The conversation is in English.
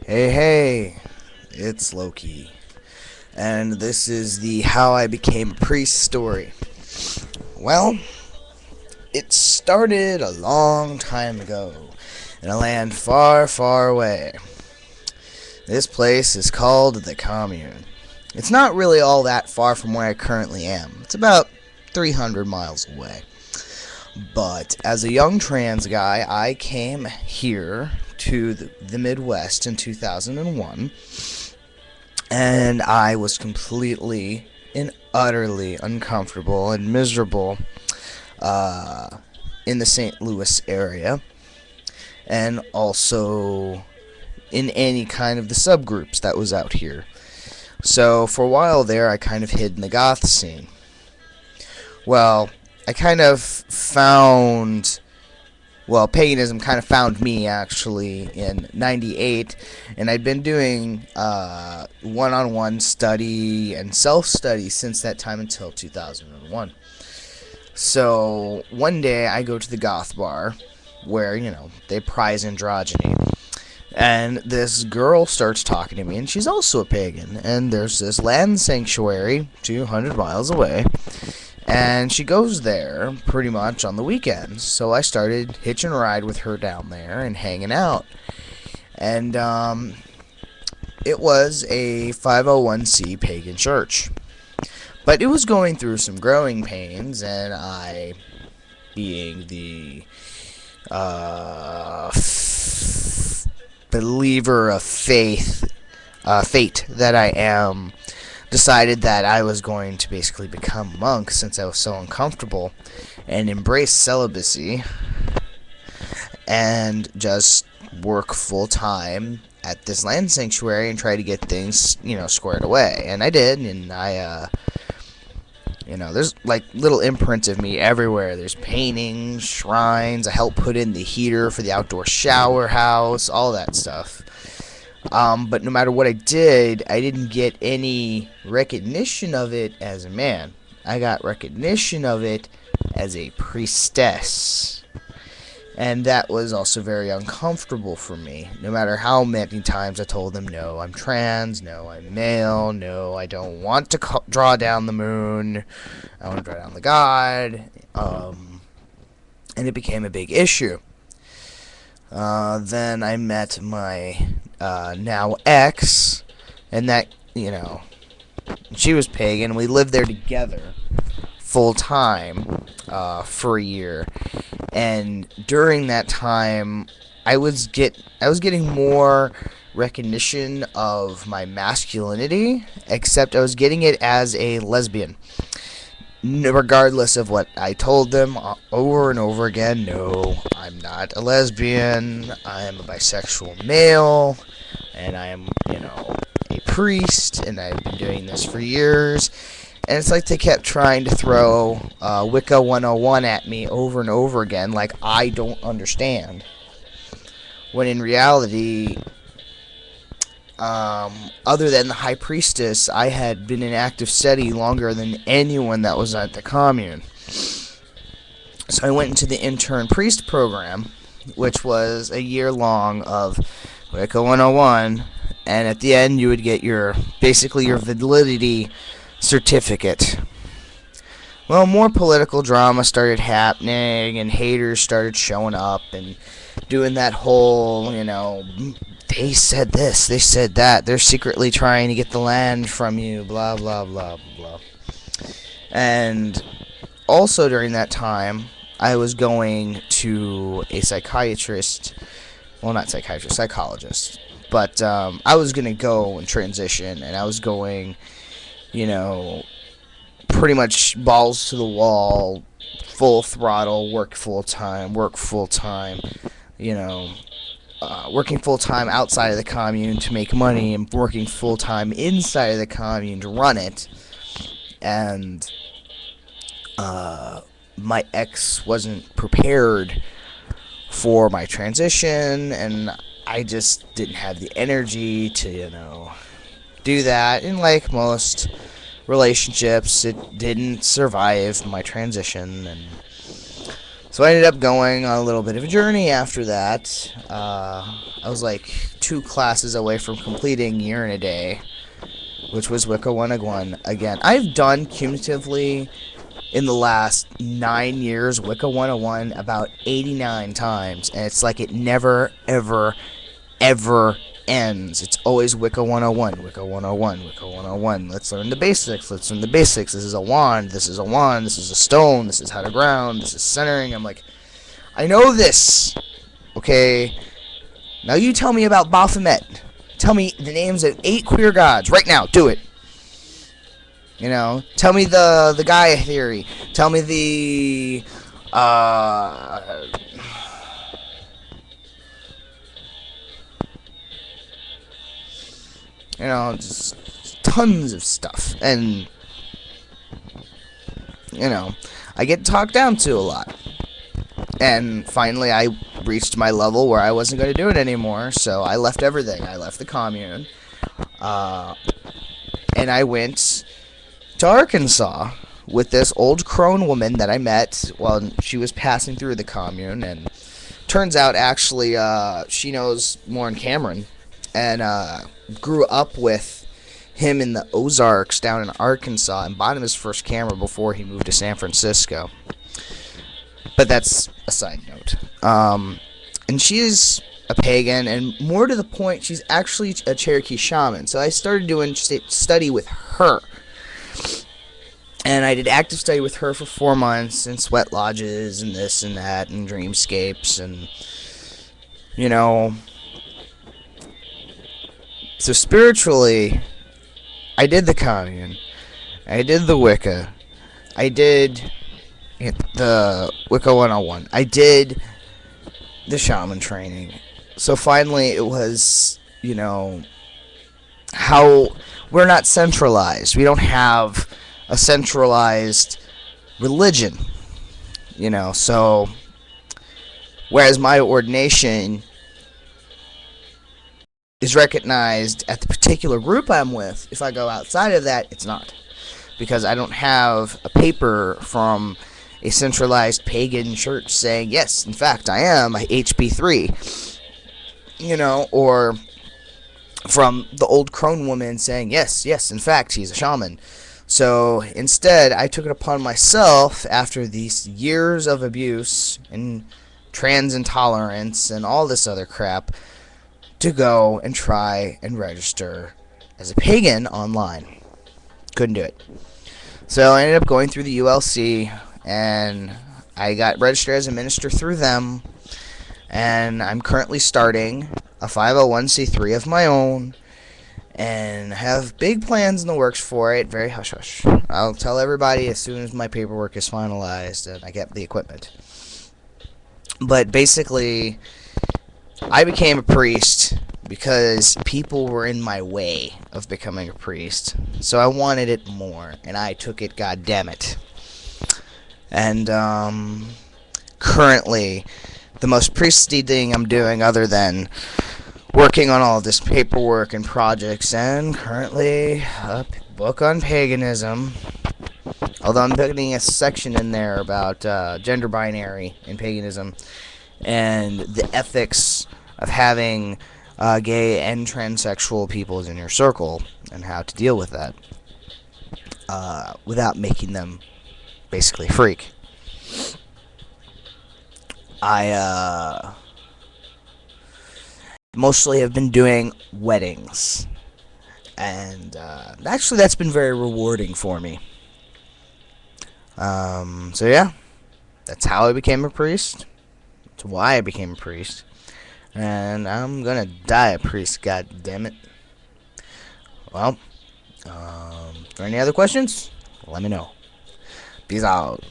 Hey, it's Loki, and this is the How I Became a Priest story. Well, it started a long time ago, in a land far, far away. This place is called the Commune. It's not really all that far from where I currently am. It's about 300 miles away. But as a young trans guy, I came here to the Midwest in 2001, and I was completely and utterly uncomfortable and miserable in the St. Louis area, and also in any kind of the subgroups that was out here. So for a while there, I kind of hid in the goth scene. Well, I kind of found paganism kind of found me actually in '98, and I'd been doing one-on-one study and self-study since that time until 2001. So one day I go to the goth bar where, they prize androgyny. And this girl starts talking to me, and she's also a pagan. And there's this land sanctuary 200 miles away, and she goes there pretty much on the weekends. So I started hitching a ride with her down there and hanging out. And it was a 501c pagan church. But it was going through some growing pains, and I, being the believer of fate that I am, decided that I was going to basically become a monk since I was so uncomfortable, and embrace celibacy and just work full time at this land sanctuary and try to get things, squared away. And I did, and there's like little imprints of me everywhere. There's paintings, shrines. I helped put in the heater for the outdoor shower house, all that stuff. But no matter what I did, I didn't get any recognition of it as a man. I got recognition of it as a priestess. And that was also very uncomfortable for me. No matter how many times I told them, no, I'm trans, no, I'm male, no, I don't want to draw down the moon, I want to draw down the god, and it became a big issue. Then I met my now ex, and that, she was pagan. We lived there together full time for a year. And during that time, I was getting more recognition of my masculinity, except I was getting it as a lesbian. Regardless of what I told them over and over again, no, I'm not a lesbian, I am a bisexual male, and I am, a priest, and I've been doing this for years. And it's like they kept trying to throw Wicca 101 at me over and over again, like I don't understand. When in reality, other than the High Priestess, I had been in active study longer than anyone that was at the commune. So I went into the intern priest program, which was a year long of Wicca 101, and at the end you would get your validity certificate. Well, more political drama started happening, and haters started showing up and doing that whole, they said this, they said that, they're secretly trying to get the land from you, blah, blah, blah, blah. And also during that time, I was going to a psychologist, but I was going to go and transition, and I was going, pretty much balls to the wall, full throttle, work full time, working full time outside of the commune to make money, and working full time inside of the commune to run it. And my ex wasn't prepared for my transition, and I just didn't have the energy to, do that. And like most relationships, it didn't survive my transition. And So I ended up going on a little bit of a journey after that. I was like 2 classes away from completing Year and a Day, which was Wicca 101 again. I've done cumulatively in the last 9 years Wicca 101 about 89 times, and it's like it never, ever, ever ends. It's always Wicca 101, Wicca 101, Wicca 101. Let's learn the basics. Let's learn the basics. This is a wand. This is a wand. This is a stone. This is how to ground. This is centering. I'm like, I know this. Okay. Now you tell me about Baphomet. Tell me the names of 8 queer gods right now. Do it. You know, tell me the Gaia theory. Tell me the you know, just tons of stuff. And you know, I get talked down to a lot. And finally I reached my level where I wasn't going to do it anymore, so I left everything. I left the commune. And I went to Arkansas with this old crone woman that I met while she was passing through the commune, and turns out actually she knows Lauren Cameron, and grew up with him in the Ozarks down in Arkansas, and bought him his first camera before he moved to San Francisco. But that's a side note. And she's a pagan, and more to the point, she's actually a Cherokee shaman. So I started doing study with her. And I did active study with her for 4 months in sweat lodges and this and that and dreamscapes and, you know. So spiritually, I did the commune. I did the Wicca. I did the Wicca 101. I did the shaman training. So finally it was, you know, how we're not centralized. We don't have a centralized religion, you know. So whereas my ordination is recognized at the particular group I'm with, if I go outside of that, it's not, because I don't have a paper from a centralized pagan church saying, yes, in fact, I am a HB3, you know, or from the old crone woman saying, yes, in fact, he's a shaman. So instead, I took it upon myself, after these years of abuse and trans intolerance and all this other crap, to go and try and register as a pagan online. Couldn't do it. So I ended up going through the ULC, and I got registered as a minister through them, and I'm currently starting a 501c3 of my own, and have big plans in the works for it. Very hush-hush. I'll tell everybody as soon as my paperwork is finalized and I get the equipment. But basically, I became a priest because people were in my way of becoming a priest. So I wanted it more, and I took it, goddammit. And currently, the most priesty thing I'm doing, other than working on all this paperwork and projects, and currently a book on paganism, although I'm putting a section in there about gender binary in paganism and the ethics of having gay and transsexual peoples in your circle and how to deal with that without making them basically freak. I mostly have been doing weddings, and actually that's been very rewarding for me. So yeah, that's how I became a priest. That's why I became a priest, and I'm gonna die a priest, god damn it. Well, for any other questions, let me know. Peace out.